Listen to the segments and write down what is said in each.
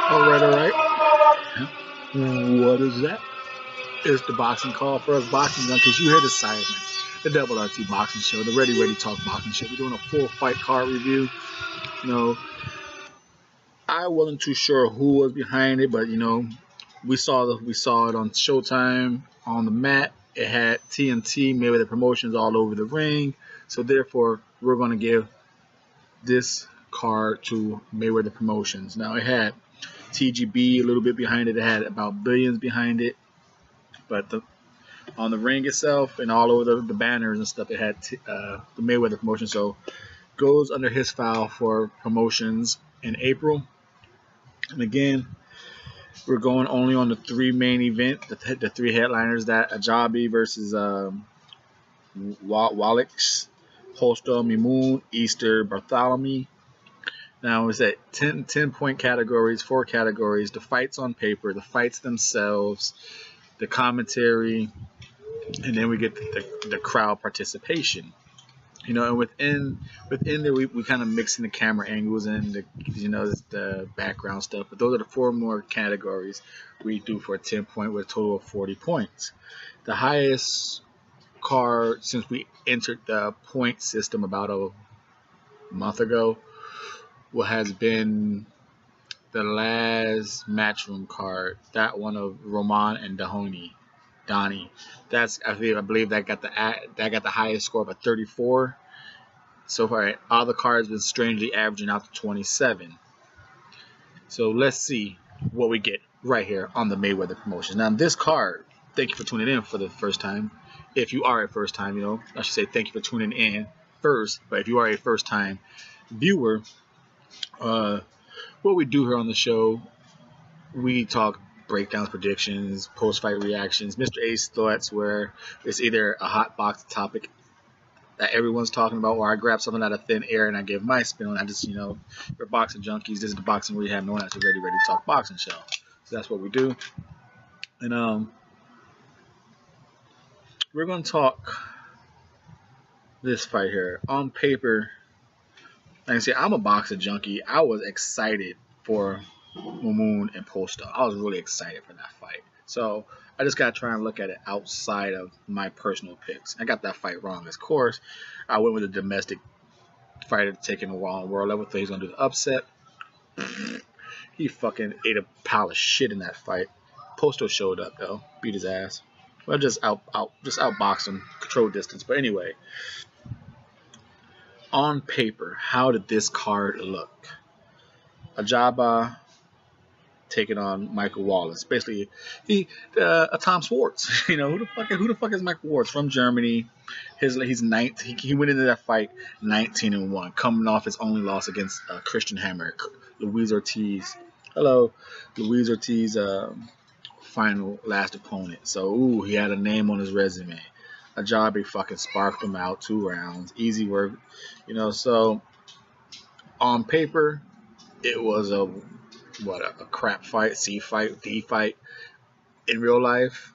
All right. What is that? It's the boxing call for us boxing junkies. You hear the siren. The Double RT Boxing Show, the Ready Talk Boxing Show. We're doing a full fight card review. You know, I wasn't too sure who was behind it, but we saw it on Showtime on the mat. It had TNT Mayweather Promotions all over the ring. So therefore, we're going to give this card to Mayweather Promotions. Now it had TGB a little bit behind it. It had about billions behind it, but on the ring itself and all over the banners and stuff, it had the Mayweather Promotion. So goes under his file for promotions in April. And again, we're going only on the three main event, the three headliners, that Ajabi versus Wallix, Postal Mimoun, Easter Bartholomew. Now it's at 10 point categories, 4 categories, the fights on paper, the fights themselves, the commentary, and then we get the crowd participation. And within there we kind of mix in the camera angles and the background stuff. But those are the 4 more categories we do for a 10 point with a total of 40 points. The highest card since we entered the point system about a month ago has been the last Matchroom card, that one of Roman and Donnie. That's I believe that got the highest score of a 34. So far, all the cards been strangely averaging out to 27. So let's see what we get right here on the Mayweather Promotions. Now this card, thank you for tuning in for the first time. If you are a first time, I should say thank you for tuning in first. But if you are a first time viewer, what we do here on the show, we talk breakdowns, predictions, post-fight reactions, Mr.A.'s thoughts, where it's either a hot box topic that everyone's talking about, or I grab something out of thin air and I give my spin on. I just, we're boxing junkies. This is the boxing rehab known as the Ready Talk Boxing Show. So that's what we do. And we're going to talk this fight here. On paper, like I said, I'm a boxing junkie. I was excited for Mimoun and Postal. I was really excited for that fight. So I just got to try and look at it outside of my personal picks. I got that fight wrong. Of course, I went with a domestic fighter taking the wrong world level. Thought he's going to do the upset. He fucking ate a pile of shit in that fight. Postal showed up, though. Beat his ass. Well, just outboxed him. Control distance. But anyway, on paper, how did this card look? Ajaba taking on Michael Wallace. Basically, a Tom Schwartz. Who the fuck is Michael Wallace? From Germany. He's 19. He went into that fight 19-1, coming off his only loss against Christian Hammer, Luis Ortiz. Hello, Luis Ortiz, final last opponent. So he had a name on his resume. Ajabi fucking sparked him out 2 rounds. Easy work, So on paper, it was a crap fight, C fight, D fight. In real life,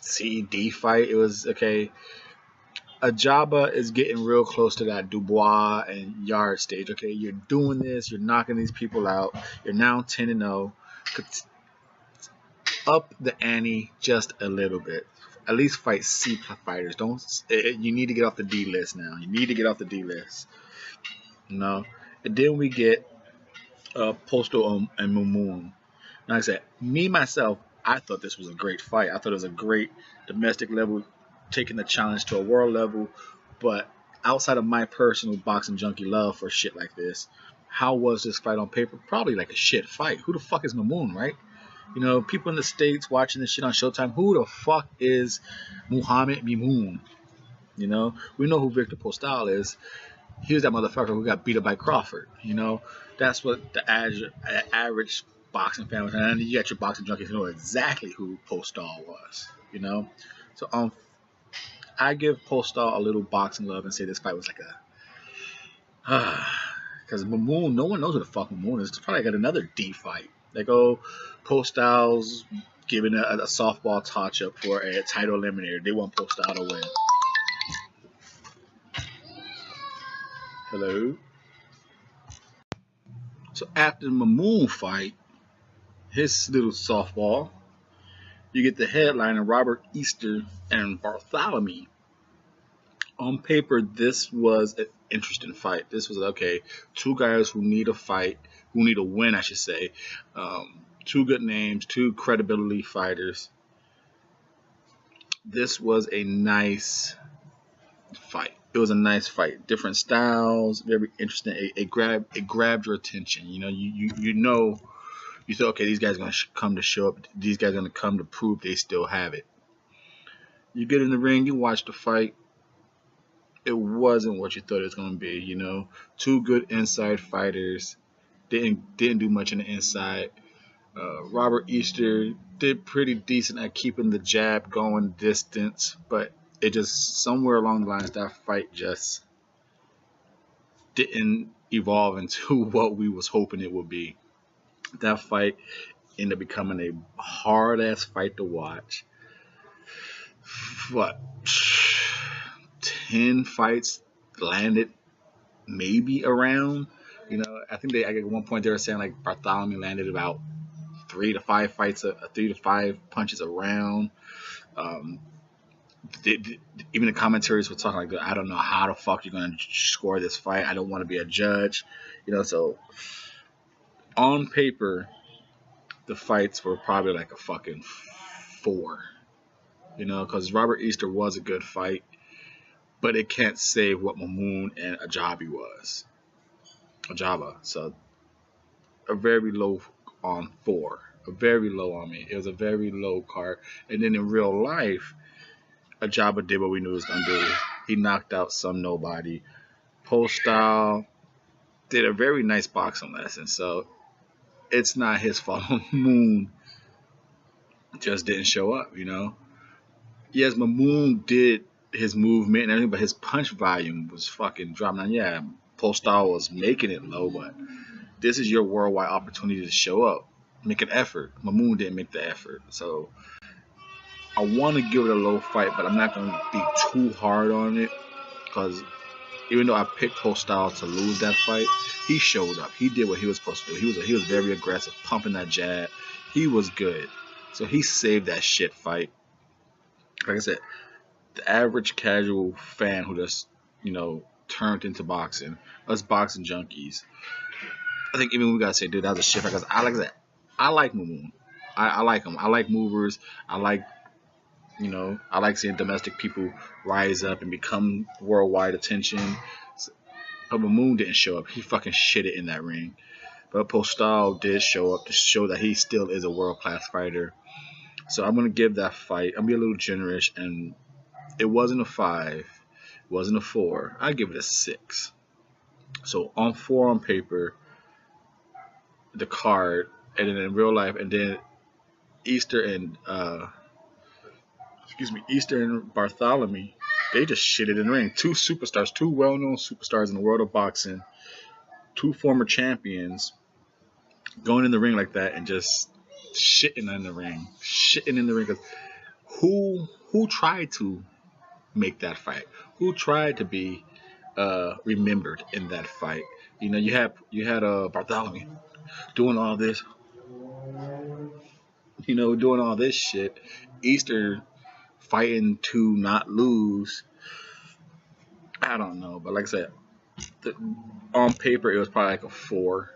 C, D fight, it was okay. Ajaba is getting real close to that Dubois and Yard stage. Okay, you're doing this, you're knocking these people out. You're now 10-0. Up the ante just a little bit. At least fight C fighters. You need to get off the D list now. You need to get off the D list. And then we get Postal and Mimoun. Like I said, myself, I thought this was a great fight. I thought it was a great domestic level, taking the challenge to a world level. But outside of my personal boxing junkie love for shit like this, how was this fight on paper? Probably like a shit fight. Who the fuck is Mimoun, right? People in the States watching this shit on Showtime, who the fuck is Muhammad Mimoun? We know who Victor Postal is. He was that motherfucker who got beat up by Crawford. That's what the average boxing fan was. And you got your boxing junkies who know exactly who Postal was. So I give Postal a little boxing love and say this fight was like because Mimoun, no one knows who the fuck Mimoun is. It's probably got another D fight. Like, Postal's giving a softball touch-up for a title eliminator. They want Postal to win. Hello? So after the Mimoun fight, his little softball. You get the headliner Robert Easter and Bartholomew. On paper, this was an interesting fight. This was okay. Two guys who need a fight, who need a win, I should say. Two good names, two credibility fighters. This was a nice fight. It was a nice fight. Different styles, very interesting. It grabbed your attention. You know, you thought, okay, these guys are gonna come to show up. These guys are gonna come to prove they still have it. You get in the ring, you watch the fight. It wasn't what you thought it was gonna be. You know, two good inside fighters. Didn't do much in the inside. Robert Easter did pretty decent at keeping the jab going distance, but it just somewhere along the lines that fight just didn't evolve into what we was hoping it would be. That fight ended up becoming a hard ass fight to watch. What 10 fights landed maybe around. You know, I think at one point they were saying like Bartholomew landed about 3 to 5 fights, 3 to 5 punches around. Um, Even the commentaries were talking like, I don't know how the fuck you're gonna score this fight. I don't want to be a judge, you know. So on paper, the fights were probably like a fucking 4, you know, because Robert Easter was a good fight, but it can't save what Mamoon and Ajaba. So a very low on 4, a very low on me. It was a very low card, and then in real life, Ajaba did what we knew he was gonna do. He knocked out some nobody. Post style did a very nice boxing lesson, so it's not his fault. Moon just didn't show up, you know. Yes, Mamoon did his movement and everything, but his punch volume was fucking dropping. Now, yeah, Post style was making it low, but this is your worldwide opportunity to show up, make an effort. Mamoon didn't make the effort, so I want to give it a low fight, but I'm not going to be too hard on it because even though I picked Postal to lose that fight, he showed up. He did what he was supposed to do. He was very aggressive, pumping that jab. He was good, so he saved that shit fight. Like I said, the average casual fan who just turned into boxing, us boxing junkies. I think even we gotta say, dude, that was a shit fight because I like that. I like Moon. I like him. I like movers. I like seeing domestic people rise up and become worldwide attention. But Mamoon didn't show up. He fucking shit it in that ring. But Postal did show up to show that he still is a world-class fighter. So I'm going to give that fight, I'm going to be a little generous, and it wasn't a 5. It wasn't a 4. I give it a 6. So on 4 on paper, the card, and then in real life, and then Easter and Bartholomew, they just shit it in the ring. 2 superstars, 2 well-known superstars in the world of boxing, 2 former champions, going in the ring like that and just shitting in the ring. Cause who tried to make that fight? Who tried to be remembered in that fight? You had Bartholomew doing all this, doing all this shit. Easter fighting to not lose. I don't know, but like I said, on paper it was probably like a 4.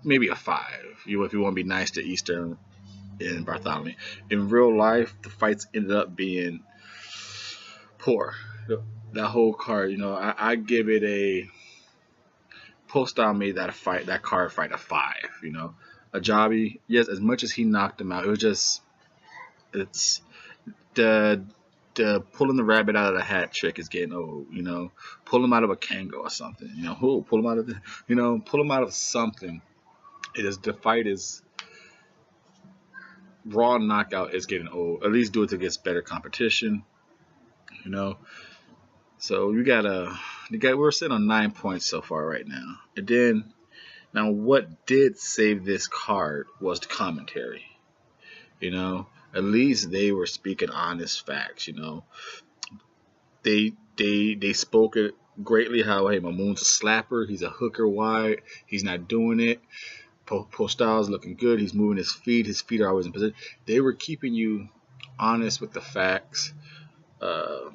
Maybe a 5. If you want to be nice to Easter and Bartholomew. In real life, the fights ended up being poor. That whole card, I give it a. Postal made that card fight a 5. Ajabi, yes, as much as he knocked him out, it's the pulling the rabbit out of the hat trick is getting old. Pull him out of a Kango or something. Pull him out of something. The fight is raw knockout is getting old. At least do it against better competition. So we're sitting on 9 points so far right now. And then now what did save this card was the commentary. At least they were speaking honest facts. They spoke it greatly how, hey, Mamoon's a slapper, he's a hooker wide, he's not doing it. Postal's looking good. He's moving his feet. His feet are always in position. They were keeping you honest with the facts. Uh,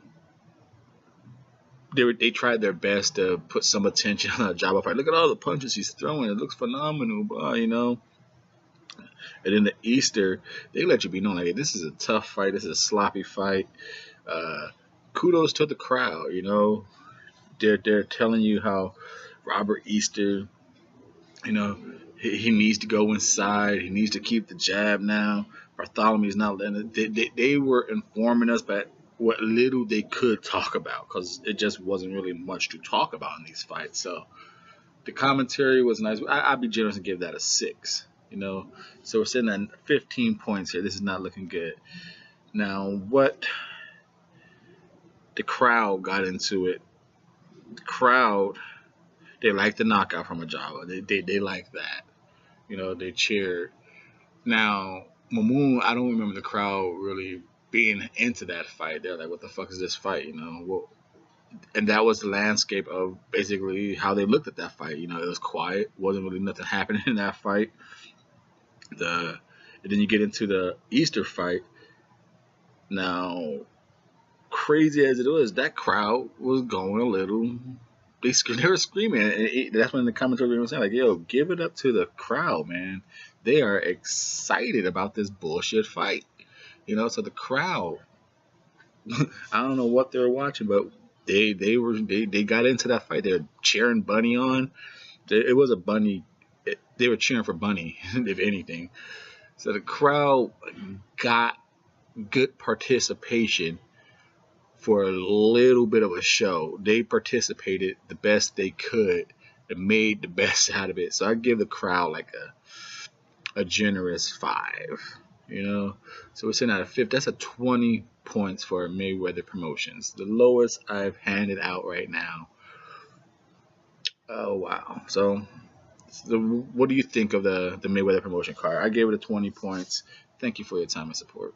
they tried their best to put some attention on a Jabba fight. Look at all the punches he's throwing. It looks phenomenal, blah, you know. And then the Easter, they let you be known like, hey, this is a tough fight. This is a sloppy fight. Uh, Kudos to the crowd, you know. They're telling you how Robert Easter, you know, he needs to go inside. He needs to keep the jab now. Bartholomew's not letting it. They were informing us about what little they could talk about because it just wasn't really much to talk about in these fights. So the commentary was nice. I'd be generous and give that a 6. You know, so we're sitting at 15 points here. This is not looking good. Now, what the crowd got into it. The crowd, they like the knockout from a Java. They like that. You know, they cheered. Now, Mamoon, I don't remember the crowd really being into that fight. They're like, what the fuck is this fight? You know, well, and that was the landscape of basically how they looked at that fight. You know, it was quiet. Wasn't really nothing happening in that fight. And then you get into the Easter fight. Now, crazy as it was, that crowd was going a little. They were screaming, and that's when the commentary was saying, like, "Yo, give it up to the crowd, man. They are excited about this bullshit fight." You know, so the crowd, I don't know what they were watching, but they got into that fight. They were cheering Bunny on. It was a Bunny. They were cheering for Bunny, if anything. So the crowd got good participation for a little bit of a show. They participated the best they could and made the best out of it. So I give the crowd like a generous 5. You know, so we're sitting at a 5th. That's a 20 points for Mayweather Promotions, the lowest I've handed out right now. Oh wow! So what do you think of the Mayweather Promotion card? I gave it a 20 points. Thank you for your time and support.